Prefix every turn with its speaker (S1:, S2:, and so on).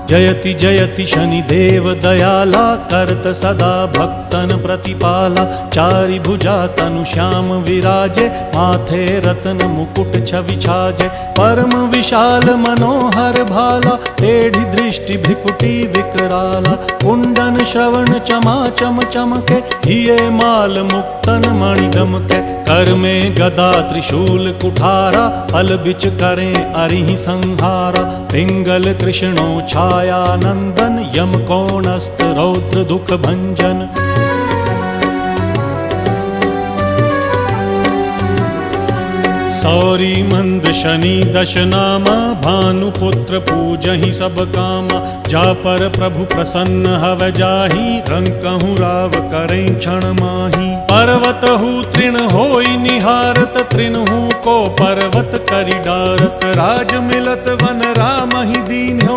S1: जयति जयति शनिदेव दयाला, करत सदा भक्तन प्रतिपाला। चारि भुजा तनु श्याम विराजे, माथे रत्न मुकुट छवि छाजे। परम विशाल मनोहर भाला, टेढ़ी दृष्टि भ्रिकुटी विकराला। कुंडन श्रवण चमा चम चमके, हिये माल मुक्तन मणि दमके। कर में गदा त्रिशूल कुठारा, फल बिच करें अरिहि संहारा। पिंगल कृष्णो छाया नंदन, यम कोणस्थ रौद्र दुख भंजन। सौरी मंद शनि दश नामा, भानुपुत्र पूजहि सब कामा। जा पर प्रभु प्रसन्न हव जाहि, रंकहु राव करें क्षण माही। पर्वत हु तृण होई निहारत, तृणहु को पर्वत करि डारत। राज मिलत वन राम ही दीन्हो,